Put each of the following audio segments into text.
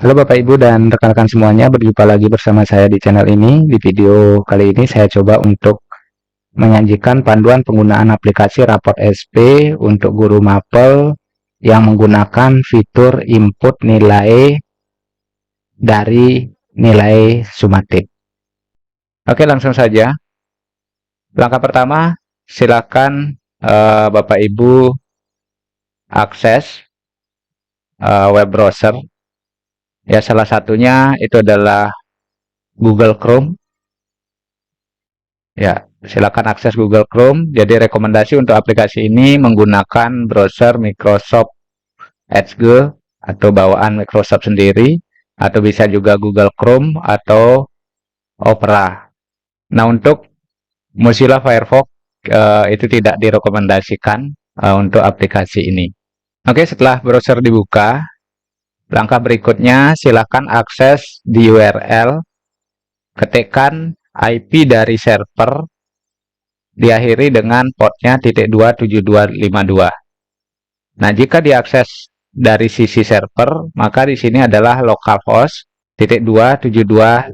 Halo Bapak Ibu dan rekan-rekan semuanya, berjumpa lagi bersama saya di channel ini. Di video kali ini saya coba untuk menyajikan panduan penggunaan aplikasi Rapot SP untuk guru mapel yang menggunakan fitur input nilai dari nilai sumatif. Oke, langsung saja. Langkah pertama, silakan Bapak Ibu akses web browser. Ya, salah satunya itu adalah Google Chrome. Ya, silakan akses Google Chrome. Jadi rekomendasi untuk aplikasi ini menggunakan browser Microsoft Edge atau bawaan Microsoft sendiri, atau bisa juga Google Chrome atau Opera. Nah, untuk Mozilla Firefox itu tidak direkomendasikan untuk aplikasi ini. Oke, setelah browser dibuka, langkah berikutnya silakan akses di URL, ketikkan IP dari server diakhiri dengan portnya .27252. Nah, jika diakses dari sisi server, maka di sini adalah localhost .27252.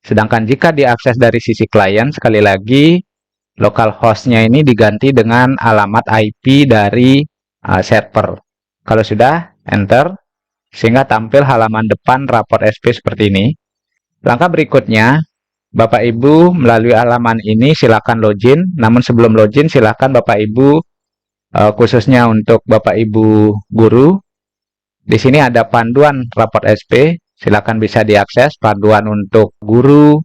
Sedangkan jika diakses dari sisi klien, sekali lagi localhost-nya ini diganti dengan alamat IP dari server. Kalau sudah, enter, sehingga tampil halaman depan raport SP seperti ini. Langkah berikutnya, Bapak Ibu melalui halaman ini silakan login. Namun sebelum login, silakan Bapak Ibu khususnya untuk Bapak Ibu guru. Di sini ada panduan raport SP. Silakan bisa diakses panduan untuk guru,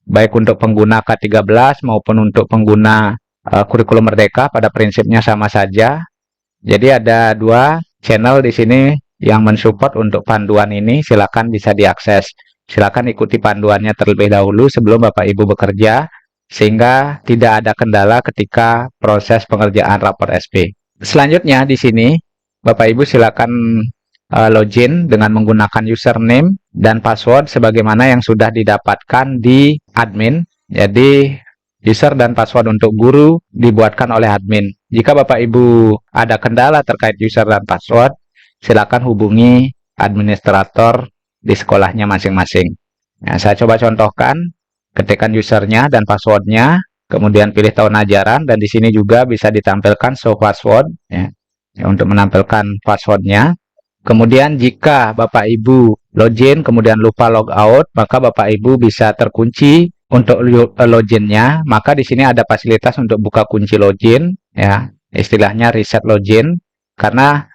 baik untuk pengguna K13 maupun untuk pengguna kurikulum Merdeka. Pada prinsipnya sama saja. Jadi ada dua channel di sini yang mensupport untuk panduan ini. Silakan bisa diakses. Silakan ikuti panduannya terlebih dahulu sebelum Bapak Ibu bekerja, sehingga tidak ada kendala ketika proses pengerjaan rapor SP. Selanjutnya di sini, Bapak Ibu silakan login dengan menggunakan username dan password sebagaimana yang sudah didapatkan di admin. Jadi, user dan password untuk guru dibuatkan oleh admin. Jika Bapak Ibu ada kendala terkait user dan password, silakan hubungi administrator di sekolahnya masing-masing. Nah, saya coba contohkan, ketikkan usernya dan passwordnya, kemudian pilih tahun ajaran, dan di sini juga bisa ditampilkan show password, ya, untuk menampilkan passwordnya. Kemudian jika Bapak Ibu login, kemudian lupa logout, maka Bapak Ibu bisa terkunci untuk loginnya. Maka di sini ada fasilitas untuk buka kunci login, ya, istilahnya reset login, karena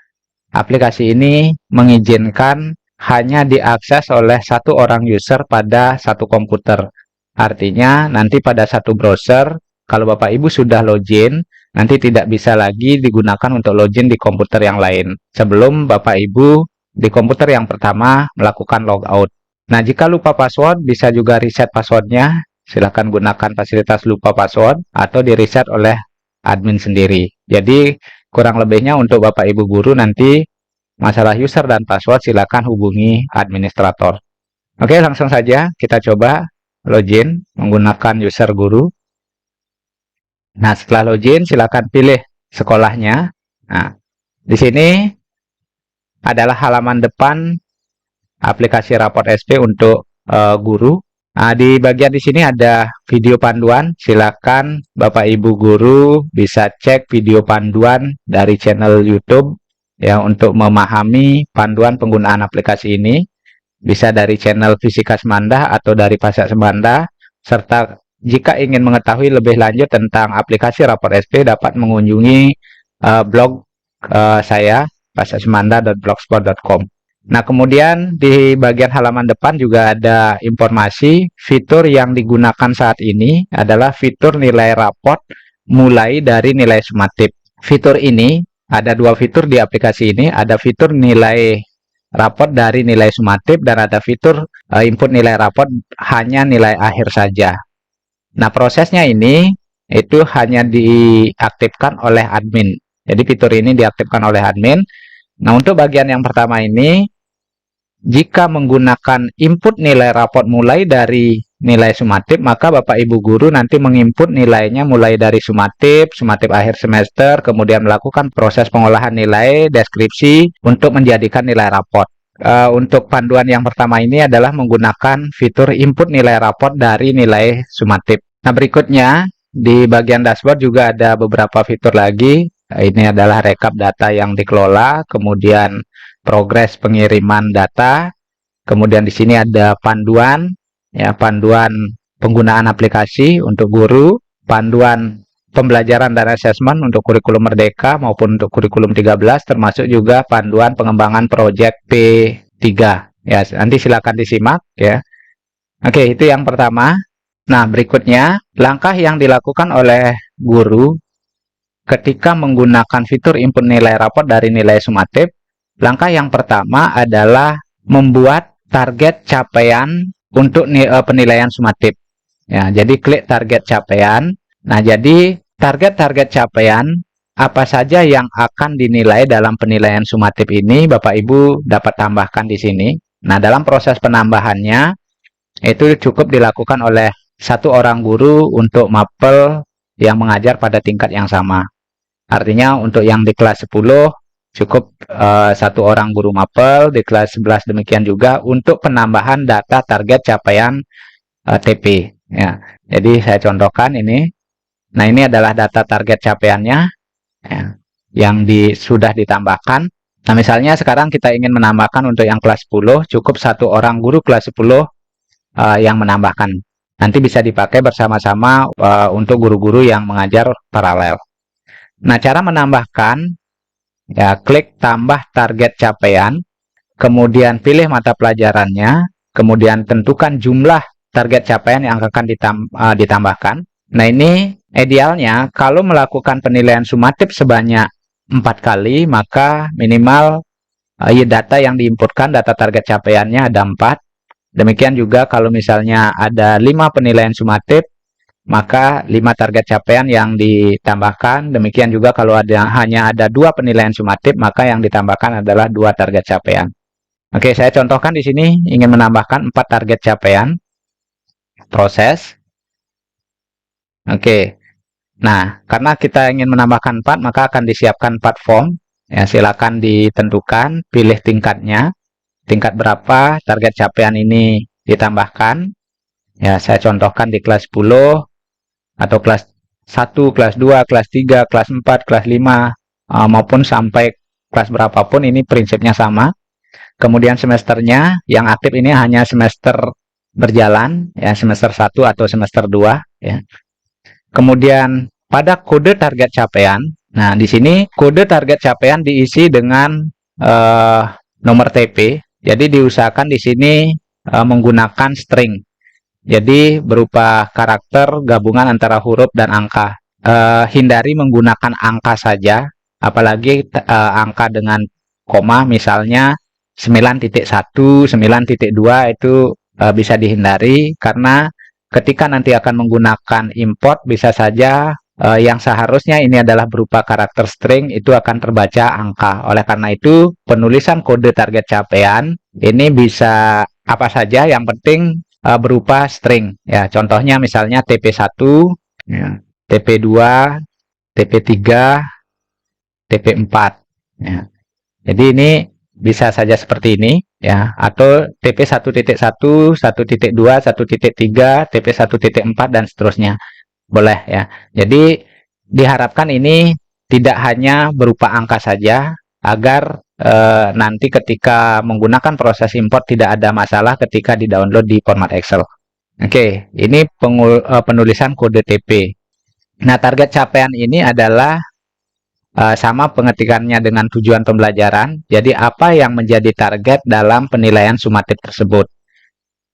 aplikasi ini mengizinkan hanya diakses oleh satu orang user pada satu komputer. Artinya nanti pada satu browser, kalau Bapak Ibu sudah login, nanti tidak bisa lagi digunakan untuk login di komputer yang lain. Sebelum Bapak Ibu di komputer yang pertama melakukan logout. Nah, jika lupa password, bisa juga reset passwordnya. Silahkan gunakan fasilitas lupa password atau di reset oleh admin sendiri. Jadi, kurang lebihnya untuk Bapak Ibu guru nanti masalah user dan password silakan hubungi administrator. Oke, langsung saja kita coba login menggunakan user guru. Nah, setelah login silakan pilih sekolahnya. Nah, di sini adalah halaman depan aplikasi raport SP untuk guru. Nah, di bagian di sini ada video panduan. Silakan Bapak Ibu guru bisa cek video panduan dari channel YouTube, ya, untuk memahami panduan penggunaan aplikasi ini. Bisa dari channel Fisika Semanda atau dari Pasak Semanda, serta jika ingin mengetahui lebih lanjut tentang aplikasi rapor SP dapat mengunjungi blog saya pasaksemanda.blogspot.com. Nah, kemudian di bagian halaman depan juga ada informasi fitur yang digunakan saat ini adalah fitur nilai raport mulai dari nilai sumatif. Fitur ini ada dua fitur di aplikasi ini, ada fitur nilai raport dari nilai sumatif dan ada fitur input nilai raport hanya nilai akhir saja. Nah, prosesnya ini itu hanya diaktifkan oleh admin. Jadi fitur ini diaktifkan oleh admin. Nah, untuk bagian yang pertama ini, jika menggunakan input nilai raport mulai dari nilai sumatif, maka Bapak Ibu guru nanti menginput nilainya mulai dari sumatif akhir semester, kemudian melakukan proses pengolahan nilai, deskripsi untuk menjadikan nilai raport. untuk panduan yang pertama ini adalah menggunakan fitur input nilai raport dari nilai sumatif. Nah, berikutnya di bagian dashboard juga ada beberapa fitur lagi. Ini adalah rekap data yang dikelola, kemudian progres pengiriman data, kemudian di sini ada panduan, ya, panduan penggunaan aplikasi untuk guru, panduan pembelajaran dan asesmen untuk kurikulum Merdeka maupun untuk kurikulum 13, termasuk juga panduan pengembangan proyek P3. Ya, nanti silakan disimak ya. Oke, itu yang pertama. Nah, berikutnya langkah yang dilakukan oleh guru ketika menggunakan fitur input nilai raport dari nilai sumatif. Langkah yang pertama adalah membuat target capaian untuk penilaian sumatif. Ya, jadi klik target capaian. Nah, jadi target-target capaian apa saja yang akan dinilai dalam penilaian sumatif ini, Bapak Ibu dapat tambahkan di sini. Nah, dalam proses penambahannya, itu cukup dilakukan oleh satu orang guru untuk mapel yang mengajar pada tingkat yang sama. Artinya, untuk yang di kelas 10, cukup satu orang guru mapel, di kelas 11 demikian juga untuk penambahan data target capaian TP. Ya, jadi saya contohkan ini. Nah, ini adalah data target capaiannya ya, yang sudah ditambahkan. Nah, misalnya sekarang kita ingin menambahkan untuk yang kelas 10, cukup satu orang guru kelas 10 yang menambahkan. Nanti bisa dipakai bersama-sama untuk guru-guru yang mengajar paralel. Nah, cara menambahkan, ya, klik tambah target capaian, kemudian pilih mata pelajarannya, kemudian tentukan jumlah target capaian yang akan ditambahkan. Nah, ini idealnya kalau melakukan penilaian sumatif sebanyak 4 kali, maka minimal data yang diinputkan, data target capaiannya ada 4. Demikian juga kalau misalnya ada 5 penilaian sumatif, maka 5 target capaian yang ditambahkan. Demikian juga kalau hanya ada 2 penilaian sumatif, maka yang ditambahkan adalah 2 target capaian. Oke, saya contohkan di sini ingin menambahkan 4 target capaian. Proses. Oke. Nah, karena kita ingin menambahkan 4, maka akan disiapkan 4 form. Ya, silakan ditentukan, pilih tingkatnya. Tingkat berapa target capaian ini ditambahkan. Ya, saya contohkan di kelas 10 atau kelas 1, kelas 2, kelas 3, kelas 4, kelas 5 maupun sampai kelas berapapun, ini prinsipnya sama. Kemudian semesternya yang aktif ini hanya semester berjalan, ya, semester 1 atau semester 2 ya. Kemudian pada kode target capaian, nah di sini kode target capaian diisi dengan nomor TP. Jadi diusahakan di sini menggunakan string. Jadi berupa karakter gabungan antara huruf dan angka. Hindari menggunakan angka saja, apalagi angka dengan koma, misalnya 9.1, 9.2 itu bisa dihindari karena ketika nanti akan menggunakan import, bisa saja yang seharusnya ini adalah berupa karakter string itu akan terbaca angka. Oleh karena itu, penulisan kode target capaian ini bisa apa saja, yang penting berupa string. Ya, contohnya misalnya TP1, ya, TP2, TP3, TP4. Ya. Jadi ini bisa saja seperti ini. Ya, atau TP 1.1, 1.2, 1.3, TP 1.4 dan seterusnya. Boleh ya. Jadi diharapkan ini tidak hanya berupa angka saja agar nanti ketika menggunakan proses import tidak ada masalah ketika di-download di format Excel. Oke, ini penulisan kode TP. Nah, target capaian ini adalah sama pengetikannya dengan tujuan pembelajaran. Jadi apa yang menjadi target dalam penilaian sumatif tersebut.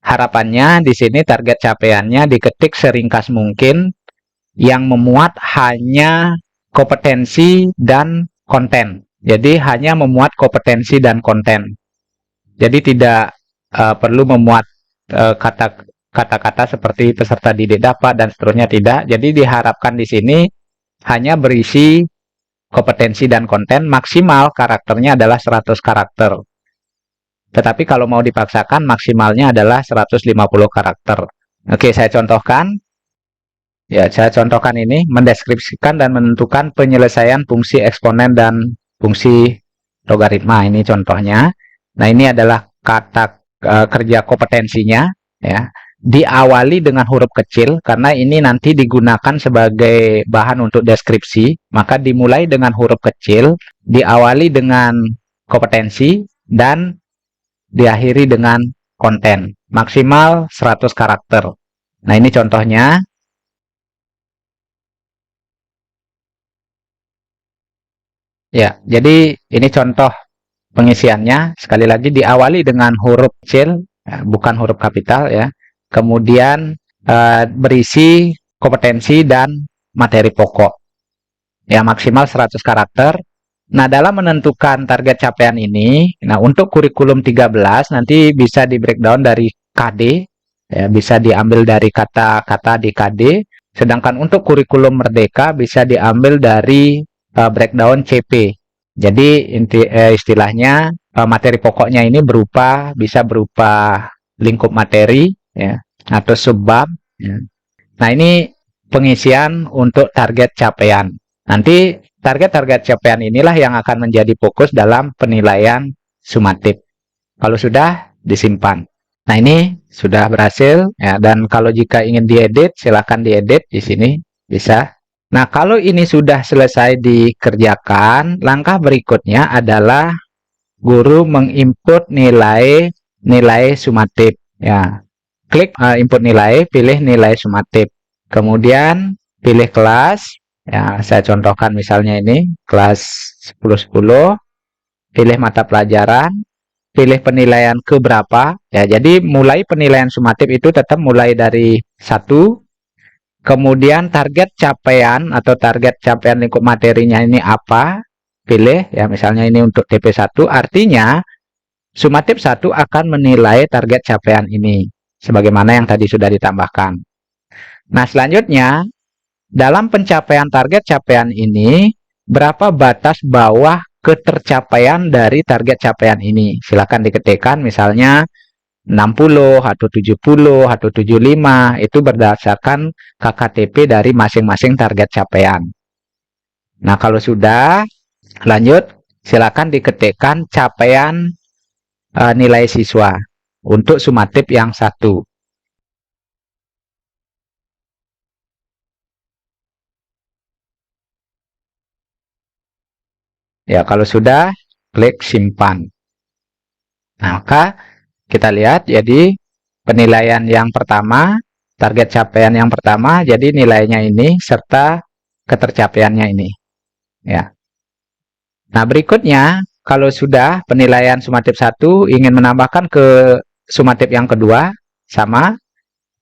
Harapannya di sini target capaiannya diketik seringkas mungkin yang memuat hanya kompetensi dan konten. Jadi hanya memuat kompetensi dan konten. Jadi tidak perlu memuat kata-kata seperti peserta didik dapat dan seterusnya, tidak. Jadi diharapkan di sini hanya berisi kompetensi dan konten, maksimal karakternya adalah 100 karakter. Tetapi kalau mau dipaksakan maksimalnya adalah 150 karakter. Oke, saya contohkan. Ya, saya contohkan ini, mendeskripsikan dan menentukan penyelesaian fungsi eksponen dan fungsi logaritma. Ini contohnya. Nah, ini adalah kata kerja kompetensinya, ya. Diawali dengan huruf kecil karena ini nanti digunakan sebagai bahan untuk deskripsi, maka dimulai dengan huruf kecil, diawali dengan kompetensi, dan diakhiri dengan konten. Maksimal 100 karakter. Nah, ini contohnya. Ya, jadi ini contoh pengisiannya. Sekali lagi diawali dengan huruf kecil, ya, bukan huruf kapital ya. Kemudian berisi kompetensi dan materi pokok. Ya, maksimal 100 karakter. Nah, dalam menentukan target capaian ini, nah untuk kurikulum 13 nanti bisa di breakdown dari KD, ya, bisa diambil dari kata-kata di KD. Sedangkan untuk kurikulum merdeka bisa diambil dari breakdown CP. Jadi istilahnya materi pokoknya ini bisa berupa lingkup materi, ya, atau subbab. Ya. Nah, ini pengisian untuk target capaian. Nanti target-target capaian inilah yang akan menjadi fokus dalam penilaian sumatif. Kalau sudah, disimpan. Nah, ini sudah berhasil, ya, dan kalau jika ingin diedit, silakan diedit di sini, bisa. Nah, kalau ini sudah selesai dikerjakan, langkah berikutnya adalah guru menginput nilai sumatif. Ya, klik input nilai, pilih nilai sumatif. Kemudian pilih kelas. Ya, saya contohkan misalnya ini kelas 10-10. Pilih mata pelajaran, pilih penilaian ke berapa. Ya, jadi mulai penilaian sumatif itu tetap mulai dari 1. Kemudian target capaian atau target capaian lingkup materinya ini apa? Pilih ya, misalnya ini untuk TP1, artinya sumatif 1 akan menilai target capaian ini sebagaimana yang tadi sudah ditambahkan. Nah, selanjutnya dalam pencapaian target capaian ini, berapa batas bawah ketercapaian dari target capaian ini? Silakan diketikkan misalnya 60 atau 70 atau 75, itu berdasarkan KKTP dari masing-masing target capaian. Nah, kalau sudah lanjut, silakan diketikkan capaian nilai siswa untuk sumatif yang 1. Ya, kalau sudah, klik simpan. Nah, maka kita lihat, jadi penilaian yang pertama, target capaian yang pertama, jadi nilainya ini, serta ketercapaiannya ini. Ya. Nah, berikutnya, kalau sudah penilaian sumatif 1, ingin menambahkan ke sumatif yang kedua, sama,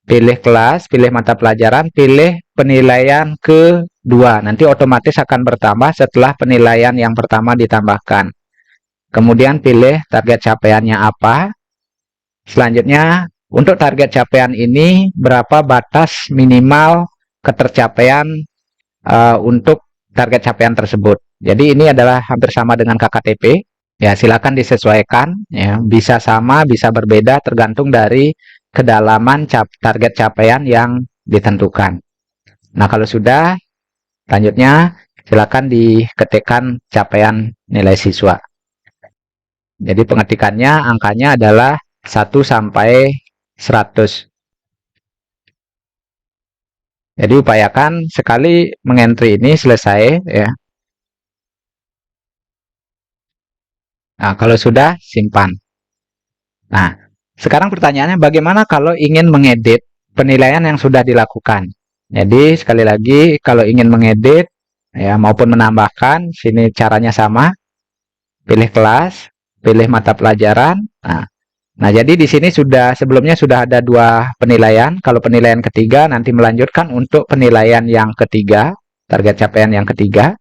pilih kelas, pilih mata pelajaran, pilih penilaian kedua. Nanti otomatis akan bertambah setelah penilaian yang pertama ditambahkan. Kemudian pilih target capaiannya apa. Selanjutnya, untuk target capaian ini, berapa batas minimal ketercapaian untuk target capaian tersebut. Jadi ini adalah hampir sama dengan KKTP. Ya, silakan disesuaikan. Ya, bisa sama, bisa berbeda, tergantung dari kedalaman target capaian yang ditentukan. Nah, kalau sudah, selanjutnya silakan diketikkan capaian nilai siswa. Jadi pengetikannya angkanya adalah 1 sampai 100. Jadi upayakan sekali mengentry ini selesai ya. Nah, kalau sudah simpan. Nah, sekarang pertanyaannya bagaimana kalau ingin mengedit penilaian yang sudah dilakukan? Jadi sekali lagi kalau ingin mengedit ya maupun menambahkan, sini caranya sama. Pilih kelas, pilih mata pelajaran. Nah, jadi di sini sebelumnya sudah ada 2 penilaian. Kalau penilaian ketiga nanti melanjutkan untuk penilaian yang ketiga, target capaian yang ketiga.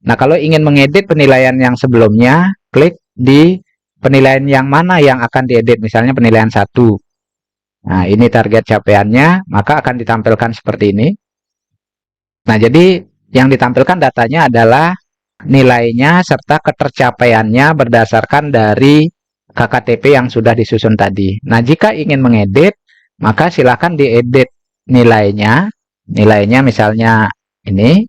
Nah, kalau ingin mengedit penilaian yang sebelumnya, klik di penilaian yang mana yang akan diedit, misalnya penilaian 1. Nah, ini target capaiannya, maka akan ditampilkan seperti ini. Nah, jadi yang ditampilkan datanya adalah nilainya serta ketercapaiannya berdasarkan dari KKTP yang sudah disusun tadi. Nah, jika ingin mengedit, maka silakan diedit nilainya. Nilainya misalnya ini.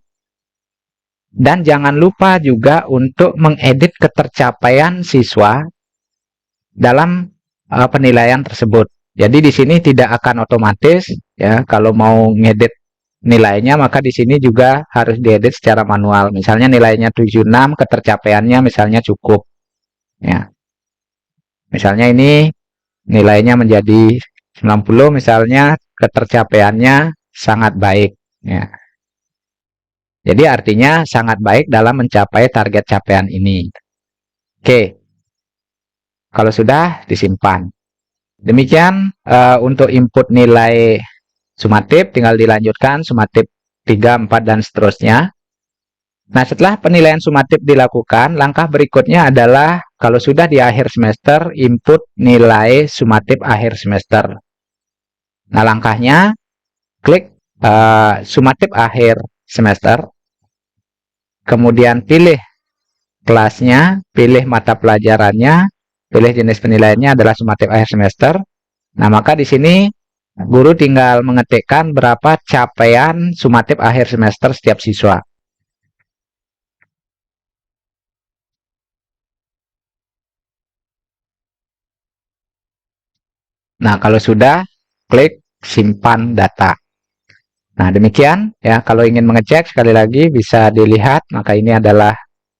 Dan jangan lupa juga untuk mengedit ketercapaian siswa dalam penilaian tersebut. Jadi di sini tidak akan otomatis ya, kalau mau ngedit nilainya maka di sini juga harus diedit secara manual. Misalnya nilainya 76, ketercapaiannya misalnya cukup ya. Misalnya ini nilainya menjadi 90, misalnya ketercapaiannya sangat baik ya. Jadi artinya sangat baik dalam mencapai target capaian ini. Oke. Kalau sudah disimpan. Demikian untuk input nilai sumatif, tinggal dilanjutkan sumatif 3, 4 dan seterusnya. Nah, setelah penilaian sumatif dilakukan, langkah berikutnya adalah kalau sudah di akhir semester, input nilai sumatif akhir semester. Nah, langkahnya klik sumatif akhir semester, kemudian pilih kelasnya, pilih mata pelajarannya, pilih jenis penilaiannya adalah sumatif akhir semester. Nah, maka di sini guru tinggal mengetikkan berapa capaian sumatif akhir semester setiap siswa. Nah, kalau sudah, klik simpan data. Nah, demikian ya. Kalau ingin mengecek sekali lagi bisa dilihat, maka ini adalah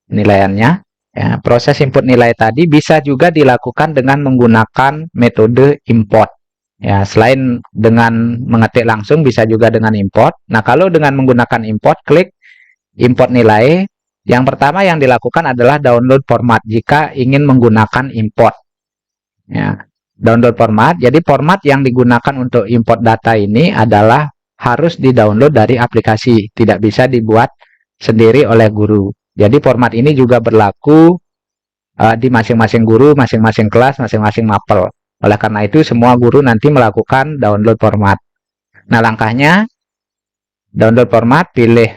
penilaiannya. Ya, proses input nilai tadi bisa juga dilakukan dengan menggunakan metode import. Ya, selain dengan mengetik langsung bisa juga dengan import. Nah, kalau dengan menggunakan import, klik import nilai. Yang pertama yang dilakukan adalah download format jika ingin menggunakan import. Ya, download format. Jadi format yang digunakan untuk import data ini adalah harus di-download dari aplikasi, tidak bisa dibuat sendiri oleh guru. Jadi format ini juga berlaku di masing-masing guru, masing-masing kelas, masing-masing mapel. Oleh karena itu semua guru nanti melakukan download format. Nah, langkahnya download format, pilih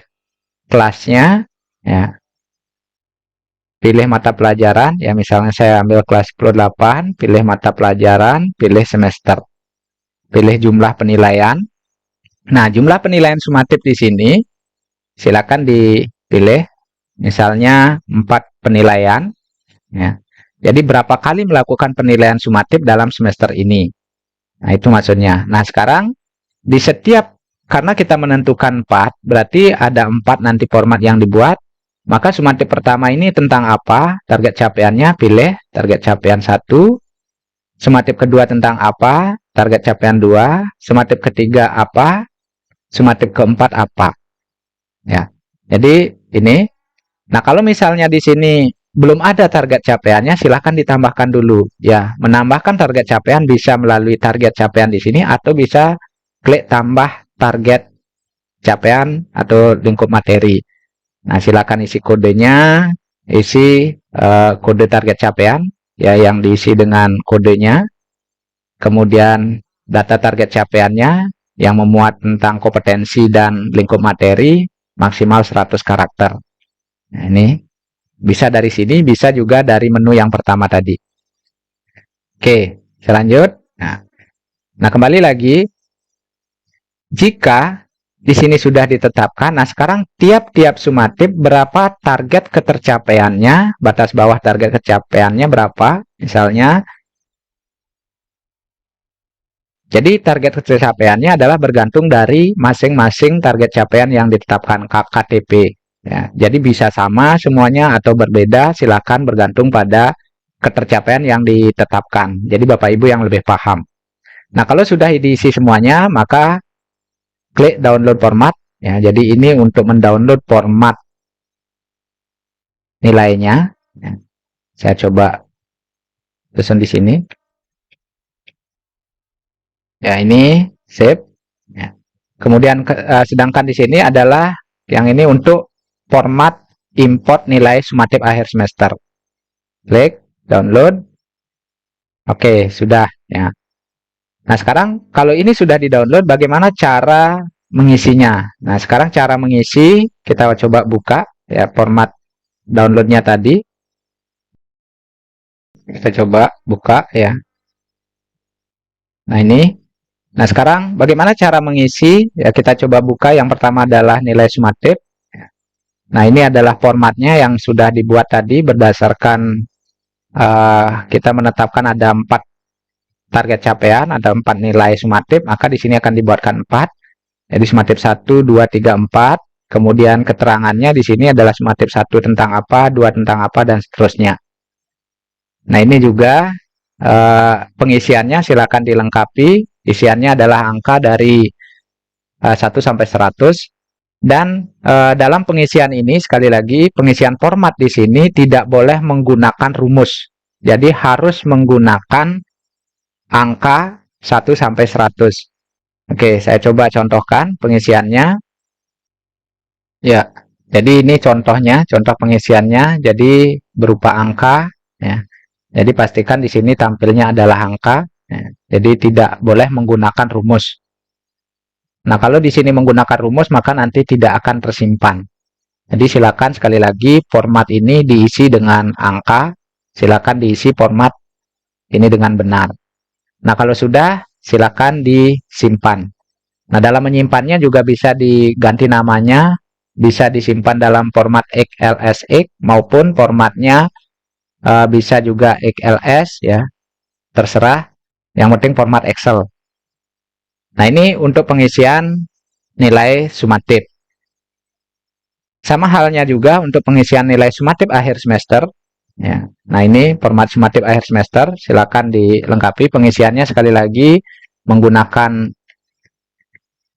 kelasnya, ya, pilih mata pelajaran, ya misalnya saya ambil kelas 10-8, pilih mata pelajaran, pilih semester, pilih jumlah penilaian. Nah, jumlah penilaian sumatif di sini silakan dipilih, misalnya 4 penilaian. Ya. Jadi berapa kali melakukan penilaian sumatif dalam semester ini? Nah, itu maksudnya. Nah, sekarang di setiap, karena kita menentukan 4, berarti ada 4 nanti format yang dibuat. Maka sumatif pertama ini tentang apa? Target capaiannya, pilih target capaian 1. Sumatif kedua tentang apa? Target capaian 2. Sumatif ketiga apa? Sumatif keempat apa? Ya. Jadi ini. Nah, kalau misalnya di sini belum ada target capaiannya, silahkan ditambahkan dulu. Ya, menambahkan target capaian bisa melalui target capaian di sini atau bisa klik tambah target capaian atau lingkup materi. Nah, silakan isi kodenya, isi kode target capaian ya yang diisi dengan kodenya. Kemudian data target capaiannya yang memuat tentang kompetensi dan lingkup materi maksimal 100 karakter. Nah, ini bisa dari sini, bisa juga dari menu yang pertama tadi. Oke, selanjut. Nah, kembali lagi. Jika di sini sudah ditetapkan, nah sekarang tiap-tiap sumatif berapa target ketercapaiannya, batas bawah target ketercapaiannya berapa, misalnya. Jadi target ketercapaiannya adalah bergantung dari masing-masing target capaian yang ditetapkan KTP. Ya, jadi bisa sama semuanya atau berbeda, silakan bergantung pada ketercapaian yang ditetapkan. Jadi Bapak Ibu yang lebih paham. Nah, kalau sudah diisi semuanya, maka klik download format. Ya, jadi ini untuk mendownload format nilainya. Ya, saya coba susun di sini. Ya, ini save. Ya. Kemudian sedangkan di sini adalah yang ini untuk format import nilai sumatif akhir semester. Klik download. Oke, sudah ya. Nah, sekarang kalau ini sudah di-download, bagaimana cara mengisinya? Nah, sekarang cara mengisi kita coba buka ya format downloadnya tadi. Kita coba buka ya. Nah, ini. Nah, sekarang bagaimana cara mengisi? Ya, kita coba buka. Yang pertama adalah nilai sumatif. Nah, ini adalah formatnya yang sudah dibuat tadi berdasarkan kita menetapkan ada 4 target capaian, ada 4 nilai sumatif, maka di sini akan dibuatkan 4. Jadi sumatif 1, 2, 3, 4. Kemudian keterangannya di sini adalah sumatif 1 tentang apa, 2 tentang apa, dan seterusnya. Nah, ini juga pengisiannya silakan dilengkapi. Isiannya adalah angka dari 1 sampai 100. Dan dalam pengisian ini, sekali lagi, pengisian format di sini tidak boleh menggunakan rumus. Jadi harus menggunakan angka 1 sampai 100. Oke, saya coba contohkan pengisiannya. Ya, jadi ini contohnya, contoh pengisiannya. Jadi berupa angka. Ya. Jadi pastikan di sini tampilnya adalah angka. Ya. Jadi tidak boleh menggunakan rumus. Nah, kalau di sini menggunakan rumus, maka nanti tidak akan tersimpan. Jadi silakan sekali lagi format ini diisi dengan angka. Silakan diisi format ini dengan benar. Nah, kalau sudah, silakan disimpan. Nah, dalam menyimpannya juga bisa diganti namanya, bisa disimpan dalam format XLSX maupun formatnya bisa juga XLS, ya, terserah. Yang penting format Excel. Nah, ini untuk pengisian nilai sumatif. Sama halnya juga untuk pengisian nilai sumatif akhir semester. Ya. Nah, ini format sumatif akhir semester. Silakan dilengkapi pengisiannya, sekali lagi menggunakan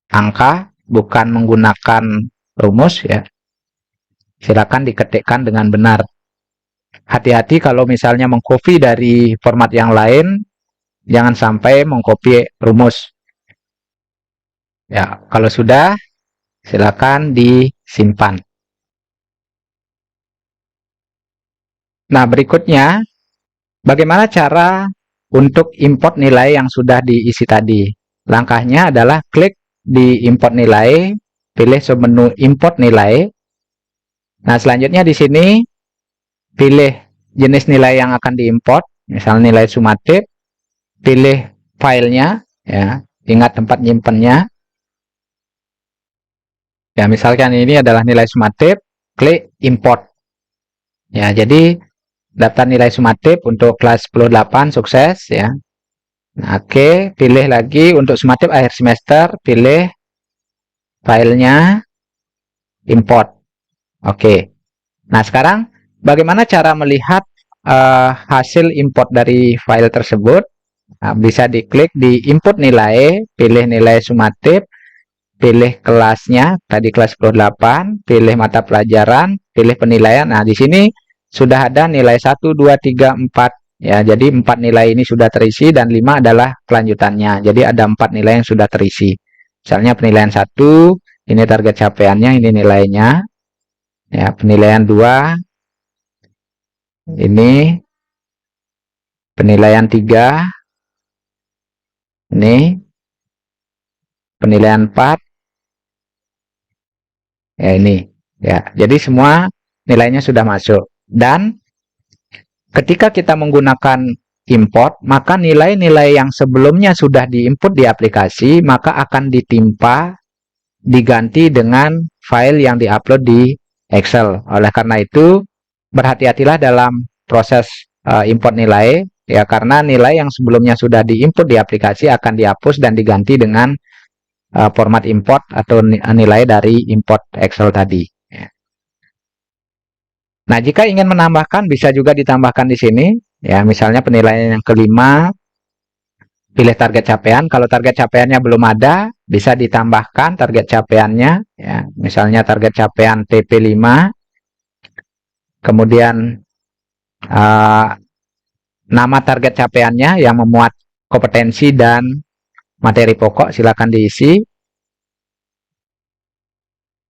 angka, bukan menggunakan rumus, ya. Silakan diketikkan dengan benar. Hati-hati kalau misalnya mengcopy dari format yang lain, jangan sampai mengcopy rumus. Ya, kalau sudah, silakan disimpan. Nah, berikutnya, bagaimana cara untuk import nilai yang sudah diisi tadi? Langkahnya adalah klik di import nilai, pilih submenu import nilai. Nah, selanjutnya di sini pilih jenis nilai yang akan diimport, misalnya nilai sumatif, pilih filenya, ya, ingat tempat nyimpennya. Ya, misalkan ini adalah nilai sumatif, klik import. Ya, jadi daftar nilai sumatif untuk kelas 10-8 sukses, ya. Nah, oke, pilih lagi untuk sumatif akhir semester, pilih filenya, import. Oke. Nah, sekarang bagaimana cara melihat hasil import dari file tersebut? Nah, bisa diklik di input nilai, pilih nilai sumatif, pilih kelasnya, tadi kelas 10-8, pilih mata pelajaran, pilih penilaian. Nah, di sini sudah ada nilai 1, 2, 3, 4. Ya, jadi 4 nilai ini sudah terisi dan 5 adalah kelanjutannya. Jadi ada 4 nilai yang sudah terisi. Misalnya penilaian 1, ini target capaiannya, ini nilainya. Ya, penilaian 2, ini penilaian 3, ini penilaian 4, ya ini. Ya, jadi semua nilainya sudah masuk. Dan ketika kita menggunakan import, maka nilai-nilai yang sebelumnya sudah diinput di aplikasi, maka akan ditimpa, diganti dengan file yang diupload di Excel. Oleh karena itu, berhati-hatilah dalam proses import nilai, ya, karena nilai yang sebelumnya sudah diinput di aplikasi akan dihapus dan diganti dengan format import atau nilai dari import Excel tadi. Nah, jika ingin menambahkan, bisa juga ditambahkan di sini. Ya, misalnya penilaian yang kelima, pilih target capaian. Kalau target capaiannya belum ada, bisa ditambahkan target capaiannya. Ya, misalnya target capaian TP5. Kemudian nama target capaiannya yang memuat kompetensi dan materi pokok, silakan diisi.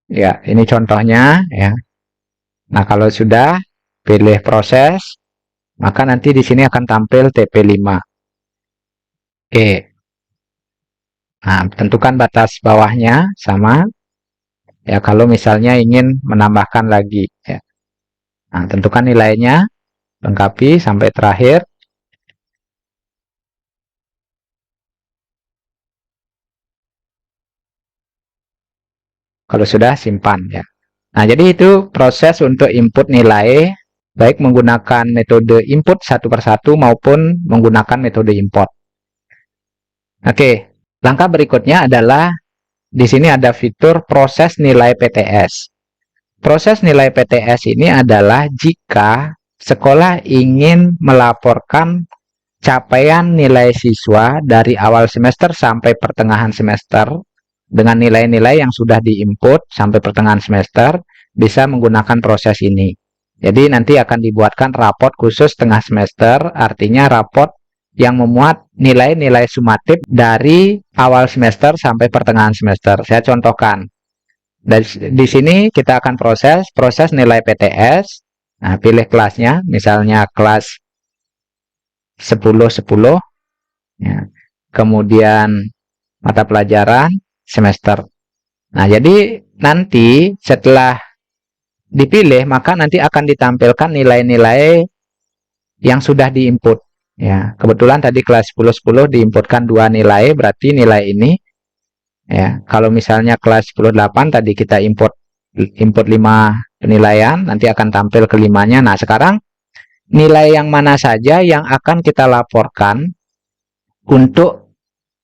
Ya, ini contohnya, ya. Nah, kalau sudah, pilih proses, maka nanti di sini akan tampil TP5. Oke. Nah, tentukan batas bawahnya sama. Ya, kalau misalnya ingin menambahkan lagi, ya. Nah, tentukan nilainya, lengkapi sampai terakhir. Kalau sudah, simpan, ya. Nah, jadi itu proses untuk input nilai baik menggunakan metode input satu persatu maupun menggunakan metode import. Oke, langkah berikutnya adalah di sini ada fitur proses nilai PTS. Proses nilai PTS ini adalah jika sekolah ingin melaporkan capaian nilai siswa dari awal semester sampai pertengahan semester dengan nilai-nilai yang sudah diinput sampai pertengahan semester, bisa menggunakan proses ini. Jadi nanti akan dibuatkan raport khusus tengah semester, artinya raport yang memuat nilai-nilai sumatif dari awal semester sampai pertengahan semester. Saya contohkan. Di sini kita akan proses nilai PTS. Nah, pilih kelasnya, misalnya kelas 10-10, ya. Kemudian mata pelajaran semester. Nah, jadi nanti setelah dipilih, maka nanti akan ditampilkan nilai-nilai yang sudah diinput. Ya, kebetulan tadi kelas 10-10 diinputkan 2 nilai, berarti nilai ini. Ya, kalau misalnya kelas 10-8 tadi kita input 5 penilaian, nanti akan tampil kelimanya. Nah, sekarang nilai yang mana saja yang akan kita laporkan untuk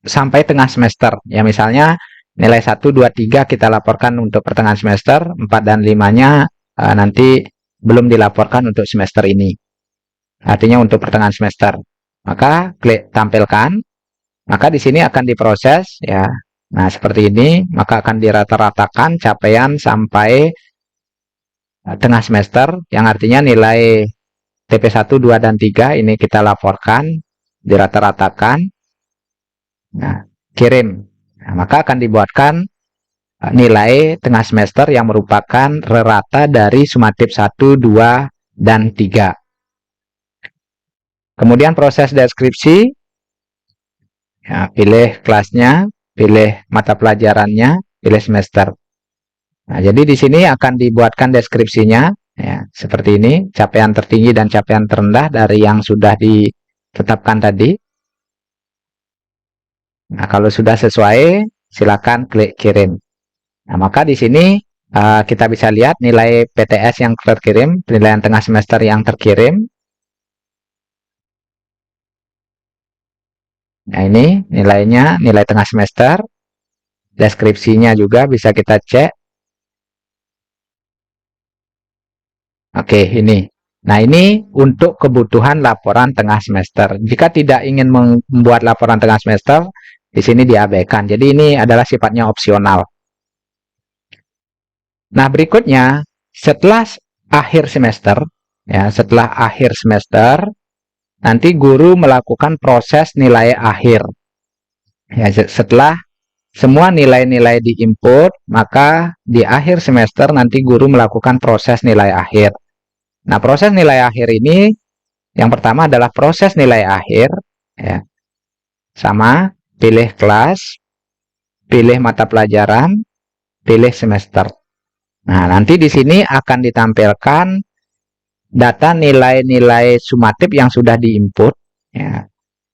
sampai tengah semester. Ya, misalnya nilai 1, 2, 3 kita laporkan untuk pertengahan semester, 4 dan 5-nya nanti belum dilaporkan untuk semester ini. Artinya untuk pertengahan semester. Maka klik tampilkan, maka di sini akan diproses ya. Nah, seperti ini, maka akan dirata-ratakan capaian sampai tengah semester, yang artinya nilai TP1, 2, dan 3 ini kita laporkan, dirata-ratakan. Nah, kirim. Nah, maka akan dibuatkan nilai tengah semester yang merupakan rata dari sumatif 1, 2, dan 3. Kemudian proses deskripsi. Ya, pilih kelasnya, pilih mata pelajarannya, pilih semester. Nah, jadi di sini akan dibuatkan deskripsinya, ya, seperti ini, capaian tertinggi dan capaian terendah dari yang sudah ditetapkan tadi. Nah, kalau sudah sesuai, silakan klik kirim. Nah, maka di sini kita bisa lihat nilai PTS yang terkirim, penilaian tengah semester yang terkirim. Nah, ini nilainya, nilai tengah semester. Deskripsinya juga bisa kita cek. Oke, ini. Nah, ini untuk kebutuhan laporan tengah semester. Jika tidak ingin membuat laporan tengah semester, di sini diabaikan. Jadi ini adalah sifatnya opsional. Nah, berikutnya, setelah akhir semester, ya, setelah akhir semester, nanti guru melakukan proses nilai akhir. Ya, setelah semua nilai-nilai diinput, maka di akhir semester nanti guru melakukan proses nilai akhir. Nah, proses nilai akhir ini yang pertama adalah proses nilai akhir, ya. Sama, pilih kelas, pilih mata pelajaran, pilih semester. Nah, nanti di sini akan ditampilkan data nilai-nilai sumatif yang sudah diinput, ya.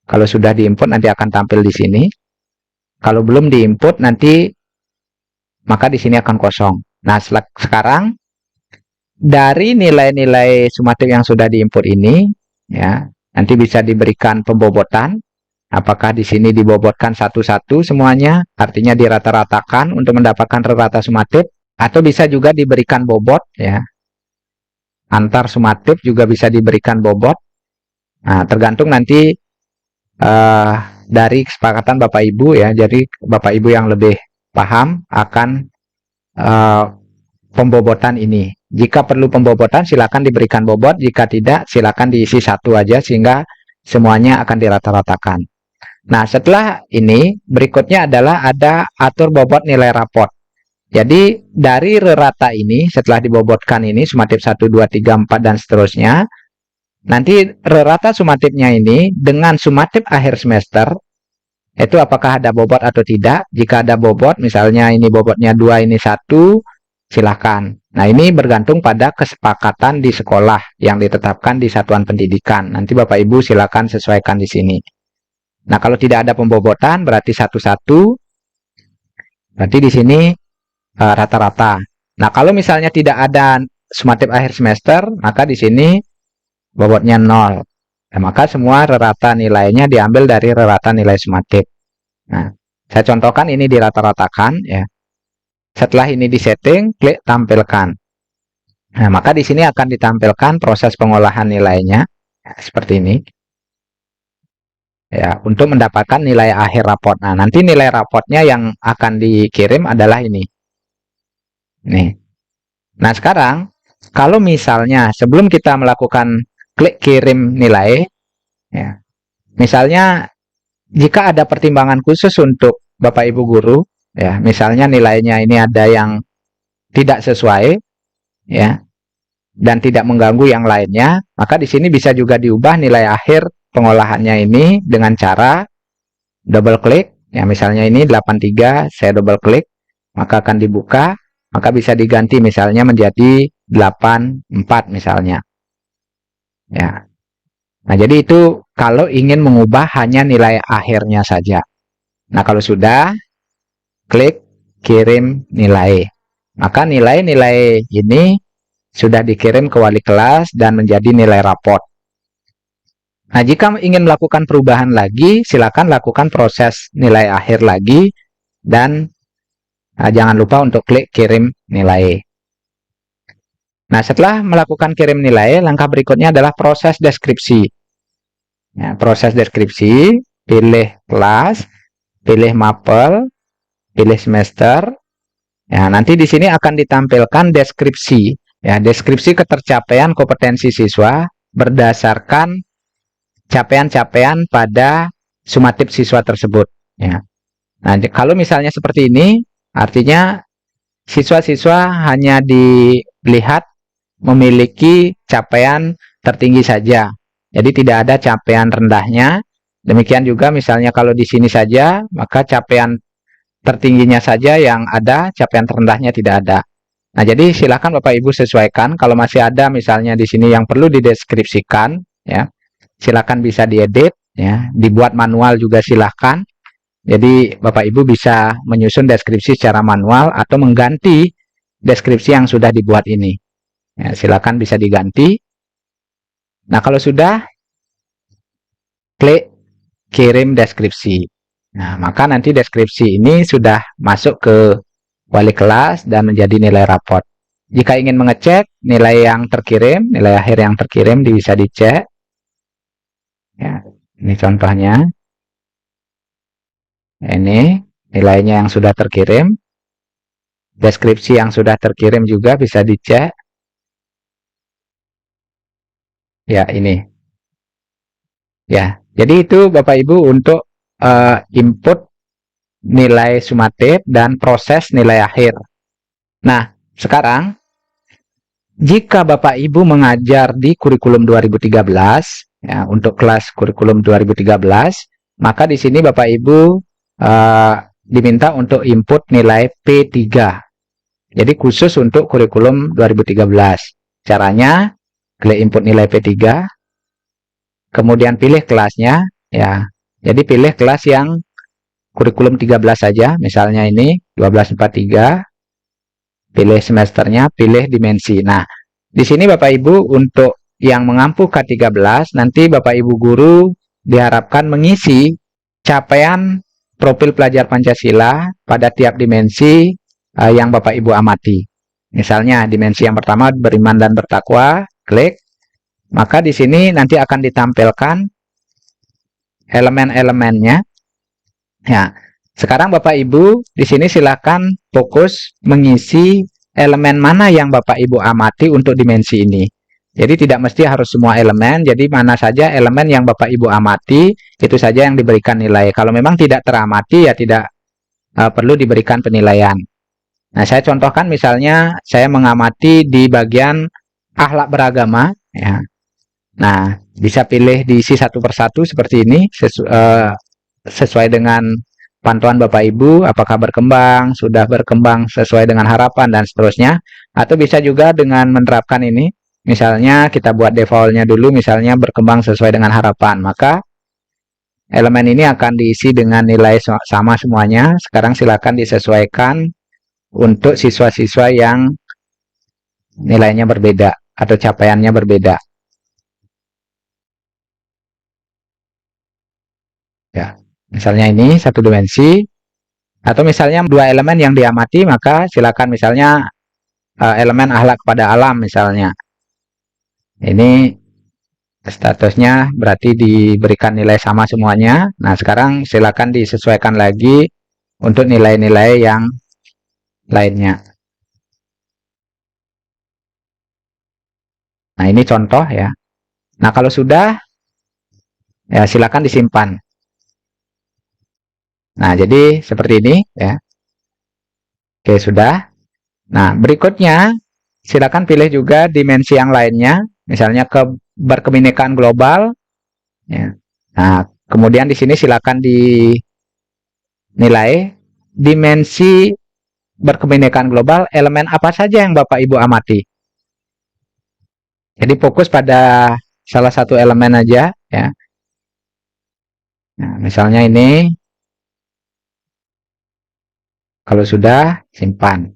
Kalau sudah diinput nanti akan tampil di sini. Kalau belum diinput nanti maka di sini akan kosong. Nah, sekarang dari nilai-nilai sumatif yang sudah diinput ini, ya, nanti bisa diberikan pembobotan. Apakah di sini dibobotkan satu-satu semuanya, artinya dirata-ratakan untuk mendapatkan rata sumatif, atau bisa juga diberikan bobot, ya. Antar sumatif juga bisa diberikan bobot. Nah, tergantung nanti dari kesepakatan Bapak Ibu, ya. Jadi Bapak Ibu yang lebih paham akan pembobotan ini. Jika perlu pembobotan, silakan diberikan bobot. Jika tidak, silakan diisi satu aja sehingga semuanya akan dirata-ratakan. Nah, setelah ini, berikutnya adalah ada atur bobot nilai raport. Jadi, dari rata ini, setelah dibobotkan ini, sumatif 1, 2, 3, 4, dan seterusnya, nanti rata sumatifnya ini dengan sumatif akhir semester, itu apakah ada bobot atau tidak. Jika ada bobot, misalnya ini bobotnya 2, ini 1, silahkan. Nah, ini bergantung pada kesepakatan di sekolah yang ditetapkan di satuan pendidikan. Nanti Bapak Ibu silakan sesuaikan di sini. Nah, kalau tidak ada pembobotan berarti satu-satu. Berarti di sini rata-rata. Nah, kalau misalnya tidak ada sumatif akhir semester, maka di sini bobotnya 0. Nah, maka semua rata nilainya diambil dari rata nilai sumatif. Nah, saya contohkan ini dirata-ratakan ya. Setelah ini disetting, klik tampilkan. Nah, maka di sini akan ditampilkan proses pengolahan nilainya ya, seperti ini. Ya, untuk mendapatkan nilai akhir raport. Nah, nanti nilai raportnya yang akan dikirim adalah ini. Nih. Nah, sekarang kalau misalnya sebelum kita melakukan klik kirim nilai, ya, misalnya jika ada pertimbangan khusus untuk Bapak Ibu guru, ya, misalnya nilainya ini ada yang tidak sesuai, ya, dan tidak mengganggu yang lainnya, maka di sini bisa juga diubah nilai akhir pengolahannya ini dengan cara double klik, ya, misalnya ini 83, saya double klik, maka akan dibuka, maka bisa diganti misalnya menjadi 84 misalnya. Ya. Nah, jadi itu kalau ingin mengubah hanya nilai akhirnya saja. Nah, kalau sudah, klik kirim nilai. Maka nilai-nilai ini sudah dikirim ke wali kelas dan menjadi nilai raport. Nah, jika ingin melakukan perubahan lagi, silakan lakukan proses nilai akhir lagi dan jangan lupa untuk klik kirim nilai. Nah, setelah melakukan kirim nilai, langkah berikutnya adalah proses deskripsi. Ya, proses deskripsi, pilih kelas, pilih mapel, pilih semester. Ya, nanti di sini akan ditampilkan deskripsi, ya, deskripsi ketercapaian kompetensi siswa berdasarkan capaian-capaian pada sumatif siswa tersebut. Ya. Nah, kalau misalnya seperti ini, artinya siswa-siswa hanya dilihat memiliki capaian tertinggi saja. Jadi tidak ada capaian rendahnya. Demikian juga misalnya kalau di sini saja, maka capaian tertingginya saja yang ada, capaian terendahnya tidak ada. Nah, jadi silakan Bapak Ibu sesuaikan. Kalau masih ada misalnya di sini yang perlu dideskripsikan, ya, silakan bisa diedit, ya, dibuat manual juga silakan. Jadi Bapak Ibu bisa menyusun deskripsi secara manual atau mengganti deskripsi yang sudah dibuat ini. Ya, silakan bisa diganti. Nah, kalau sudah, klik kirim deskripsi. Nah, maka nanti deskripsi ini sudah masuk ke wali kelas dan menjadi nilai raport. Jika ingin mengecek nilai yang terkirim, nilai akhir yang terkirim bisa dicek. Ya, ini contohnya. Ini nilainya yang sudah terkirim. Deskripsi yang sudah terkirim juga bisa dicek. Ya, ini. Ya, jadi itu Bapak Ibu untuk input nilai sumatif dan proses nilai akhir. Nah, sekarang jika Bapak Ibu mengajar di kurikulum 2013, ya, untuk kelas kurikulum 2013, maka di sini Bapak Ibu diminta untuk input nilai P3. Jadi khusus untuk kurikulum 2013. Caranya, klik input nilai P3, kemudian pilih kelasnya, ya. Jadi pilih kelas yang kurikulum 13 saja, misalnya ini 1243. Pilih semesternya, pilih dimensi. Nah, di sini Bapak Ibu untuk yang mengampu K13, nanti Bapak Ibu guru diharapkan mengisi capaian profil pelajar Pancasila pada tiap dimensi yang Bapak Ibu amati. Misalnya dimensi yang pertama beriman dan bertakwa, klik. Maka di sini nanti akan ditampilkan elemen-elemennya. Ya, sekarang Bapak Ibu di sini silakan fokus mengisi elemen mana yang Bapak Ibu amati untuk dimensi ini. Jadi tidak mesti harus semua elemen, jadi mana saja elemen yang Bapak Ibu amati, itu saja yang diberikan nilai. Kalau memang tidak teramati, ya tidak perlu diberikan penilaian. Nah, saya contohkan misalnya saya mengamati di bagian akhlak beragama. Ya. Nah, bisa pilih diisi satu persatu seperti ini, sesuai dengan pantauan Bapak Ibu, apakah berkembang, sudah berkembang sesuai dengan harapan, dan seterusnya. Atau bisa juga dengan menerapkan ini, misalnya kita buat defaultnya dulu, misalnya berkembang sesuai dengan harapan, maka elemen ini akan diisi dengan nilai sama semuanya. Sekarang silakan disesuaikan untuk siswa-siswa yang nilainya berbeda atau capaiannya berbeda. Ya, misalnya ini satu dimensi, atau misalnya dua elemen yang diamati, maka silakan misalnya elemen akhlak kepada alam misalnya. Ini statusnya berarti diberikan nilai sama semuanya. Nah, sekarang silakan disesuaikan lagi untuk nilai-nilai yang lainnya. Nah, ini contoh ya. Nah, kalau sudah, ya silakan disimpan. Nah, jadi seperti ini ya. Oke, sudah. Nah, berikutnya silakan pilih juga dimensi yang lainnya, misalnya berkebinekaan global ya. Nah, kemudian di sini silakan dinilai dimensi berkebinekaan global, elemen apa saja yang Bapak Ibu amati. Jadi fokus pada salah satu elemen aja ya. Nah, misalnya ini, kalau sudah simpan.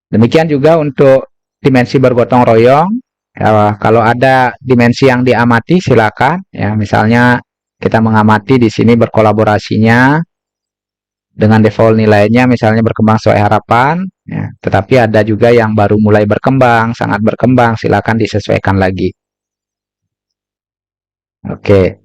Demikian juga untuk dimensi bergotong royong. Ya, kalau ada dimensi yang diamati silakan ya. Misalnya kita mengamati di sini berkolaborasinya dengan default nilainya misalnya berkembang sesuai harapan ya. Tetapi ada juga yang baru mulai berkembang, sangat berkembang, silakan disesuaikan lagi. Oke.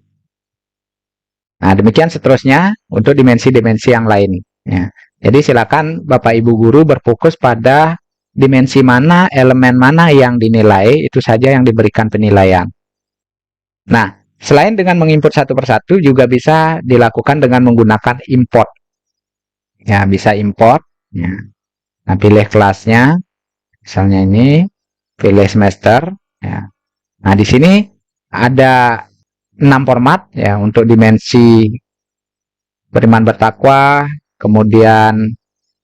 Nah, demikian seterusnya untuk dimensi-dimensi yang lain ya. Jadi silakan Bapak Ibu guru berfokus pada dimensi mana, elemen mana yang dinilai, itu saja yang diberikan penilaian. Nah, selain dengan menginput satu persatu, juga bisa dilakukan dengan menggunakan import. Ya, bisa import. Ya. Nah, pilih kelasnya, misalnya ini, pilih semester. Ya. Nah, di sini ada 6 format ya untuk dimensi beriman bertakwa, kemudian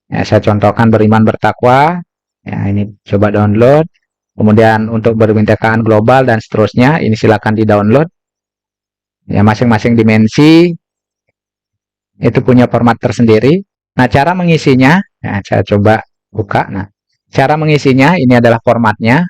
ya, saya contohkan beriman bertakwa. Ya, ini coba download. Kemudian untuk berkebinekaan global dan seterusnya, ini silakan di-download. Ya, masing-masing dimensi itu punya format tersendiri. Nah, cara mengisinya, ya, saya coba buka. Nah, cara mengisinya ini adalah formatnya.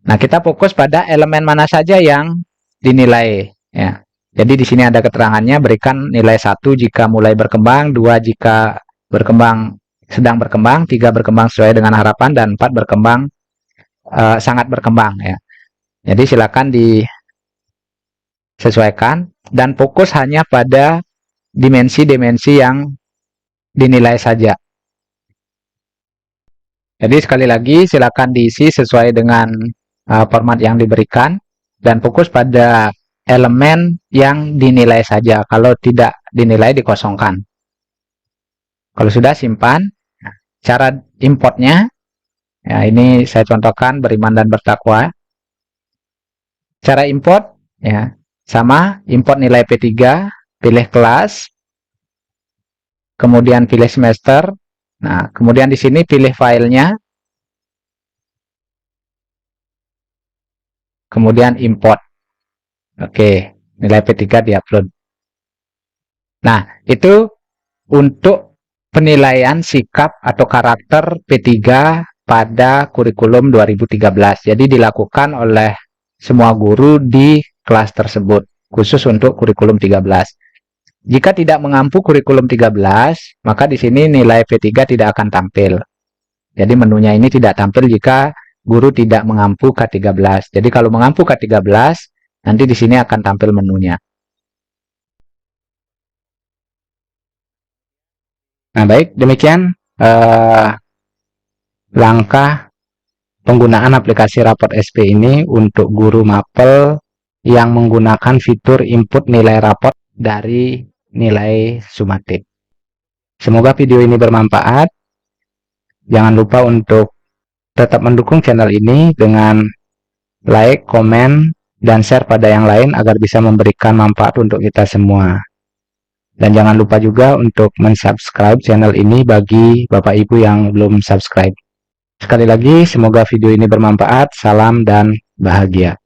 Nah, kita fokus pada elemen mana saja yang dinilai. Ya. Jadi di sini ada keterangannya, berikan nilai 1 jika mulai berkembang, 2 jika berkembang sedang berkembang, 3 berkembang sesuai dengan harapan, dan 4 berkembang sangat berkembang ya. Jadi silakan disesuaikan dan fokus hanya pada dimensi-dimensi yang dinilai saja. Jadi sekali lagi silakan diisi sesuai dengan format yang diberikan dan fokus pada elemen yang dinilai saja. Kalau tidak dinilai dikosongkan. Kalau sudah simpan. Cara importnya, ya ini saya contohkan beriman dan bertakwa. Cara import ya sama, import nilai P3, pilih kelas, kemudian pilih semester. Nah, kemudian di sini pilih filenya, kemudian import. Oke, nilai P3 diupload. Nah, itu untuk penilaian sikap atau karakter P3 pada kurikulum 2013. Jadi dilakukan oleh semua guru di kelas tersebut, khusus untuk kurikulum 13. Jika tidak mengampu kurikulum 13, maka di sini nilai P3 tidak akan tampil. Jadi menunya ini tidak tampil jika guru tidak mengampu K13. Jadi kalau mengampu K13, nanti di sini akan tampil menunya. Nah, baik, demikian langkah penggunaan aplikasi raport SP ini untuk guru mapel yang menggunakan fitur input nilai raport dari nilai sumatif. Semoga video ini bermanfaat. Jangan lupa untuk tetap mendukung channel ini dengan like, komen, dan share pada yang lain agar bisa memberikan manfaat untuk kita semua. Dan jangan lupa juga untuk mensubscribe channel ini bagi Bapak Ibu yang belum subscribe. Sekali lagi, semoga video ini bermanfaat. Salam dan bahagia.